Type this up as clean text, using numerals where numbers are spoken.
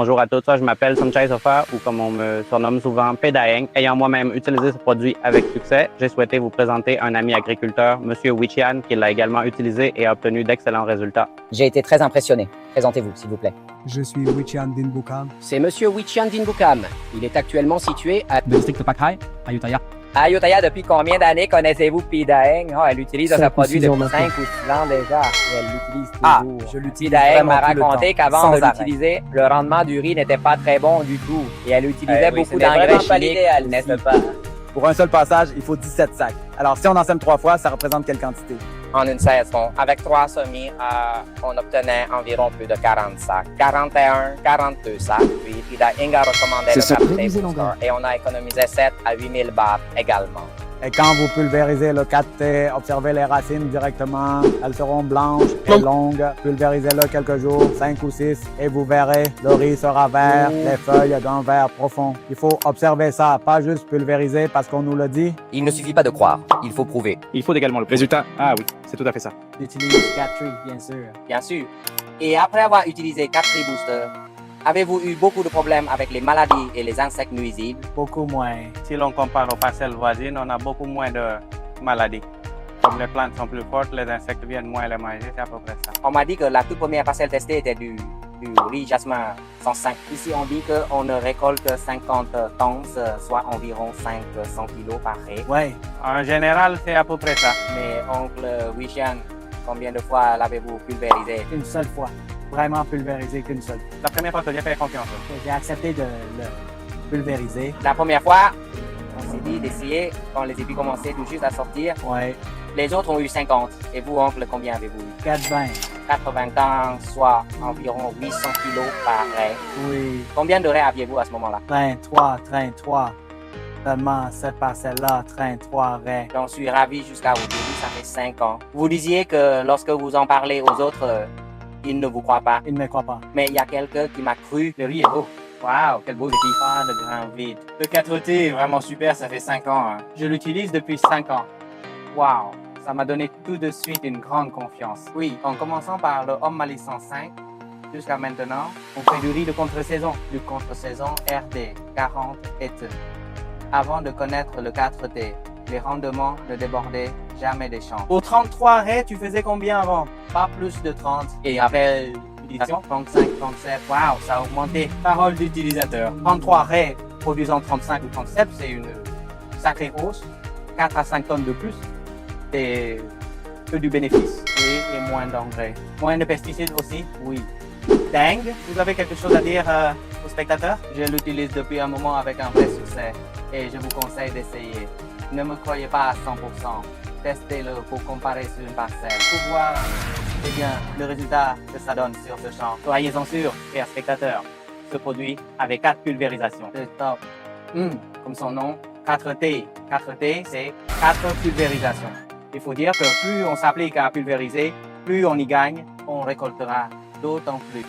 Bonjour à tous, je m'appelle Sunchai Sofa ou comme on me surnomme souvent Pédaeng. Ayant moi-même utilisé ce produit avec succès, j'ai souhaité vous présenter un ami agriculteur, M. Wichian, qui l'a également utilisé et a obtenu d'excellents résultats. J'ai été très impressionné. Présentez-vous, s'il vous plaît. Je suis Wichian Dinbukam. C'est Monsieur Wichian Dinbukam. Il est actuellement situé à de district Pakhai, Ayutthaya. À Ayutthaya. Depuis combien d'années connaissez-vous Pédaeng? Oh, elle utilise ce produit depuis 5 ou 6 ans déjà. Et elle l'utilise toujours. Je l'utilise Pédaeng m'a vraiment tout le raconté temps, qu'avant sans de arrêt. l'utiliser, le rendement du riz n'était pas très bon du tout. Et elle utilisait Oui, beaucoup c'était d'engrais vraiment pas chimiques, l'idéal, n'est-ce n'est-ce pas? Pour un seul passage, il faut 17 sacs. Alors, si on en sème 3 fois, ça représente quelle quantité? En une saison, avec 3 semis, on obtenait environ plus de 40 sacs. 41, 42 sacs. Puis Pédaeng a recommandé le C'est ça. 4T Réviser Booster longueur. et on a économisé 7 à 8 000 bahts également. Et quand vous pulvérisez le 4T, observez les racines directement. Elles seront blanches et longues. Pulvérisez-le quelques jours, 5 ou 6, et vous verrez, le riz sera vert, les feuilles d'un vert profond. Il faut observer ça, pas juste pulvériser parce qu'on nous le dit. Il ne suffit pas de croire, il faut prouver. Il faut également le résultat. Ah oui, c'est tout à fait ça. J'utilise 4 bien sûr. Bien sûr. Et après avoir utilisé 4T Booster, avez-vous eu beaucoup de problèmes avec les maladies et les insectes nuisibles? Beaucoup moins. Si l'on compare aux parcelles voisines, on a beaucoup moins de maladies. Comme les plantes sont plus fortes, les insectes viennent moins les manger, c'est à peu près ça. On m'a dit que la toute première parcelle testée était du riz jasmin 105. Ici, on dit qu'on ne récolte que 50 tonnes, soit environ 500 kilos par ré. Ouais, En général, c'est à peu près ça. Mais oncle Wichian, combien de fois l'avez-vous pulvérisé? une seule fois. Vraiment pulvérisé qu'une seule. La première fois que j'ai fait confiance. J'ai accepté de le pulvériser. La première fois, on s'est dit d'essayer quand les épis commençaient tout juste à sortir. Ouais, Les autres ont eu 50. Et vous, oncle, combien avez-vous eu? 4-20. 80 ans, soit environ 800 kilos par raie. Oui, Combien de raies aviez-vous à ce moment-là? train 3. Seulement cette parcelle-là, train 3 raies. J'en suis ravi jusqu'à aujourd'hui, ça fait 5 ans. Vous disiez que lorsque vous en parlez aux autres, ils ne vous croient pas. Il ne me croit pas. Mais il y a quelqu'un qui m'a cru. Le riz est beau. Waouh, quel beau riz. Pas de grains vides. Le 4T est vraiment super, ça fait 5 ans. Je l'utilise depuis 5 ans. Waouh, ça m'a donné tout de suite une grande confiance. Oui, en commençant par le Homme Mali 105, jusqu'à maintenant, on fait du riz de contre-saison. Du contre-saison RD 40 et T. Avant de connaître le 4T, les rendements ne débordaient jamais des champs. Au 33 raies, tu faisais combien avant? Pas plus de 30. Et après l'utilisation, 35, 37, waouh, ça a augmenté. Parole d'utilisateur. 33 raies produisant 35 ou 37, c'est une sacrée hausse. 4 à 5 tonnes de plus, c'est que du bénéfice. Oui, et moins d'engrais. Moins de pesticides aussi? Oui. Deng, vous avez quelque chose à dire aux spectateurs? Je l'utilise depuis un moment avec un vrai succès et je vous conseille d'essayer. Ne me croyez pas à 100%. Testez-le pour comparer sur une parcelle. Pour voir le résultat que ça donne sur ce champ. Soyez-en sûrs, chers spectateurs. Ce produit avec 4 pulvérisations. C'est top. Comme son nom, 4T. 4T, c'est 4 pulvérisations. Il faut dire que plus on s'applique à pulvériser, plus on y gagne, on récoltera d'autant plus.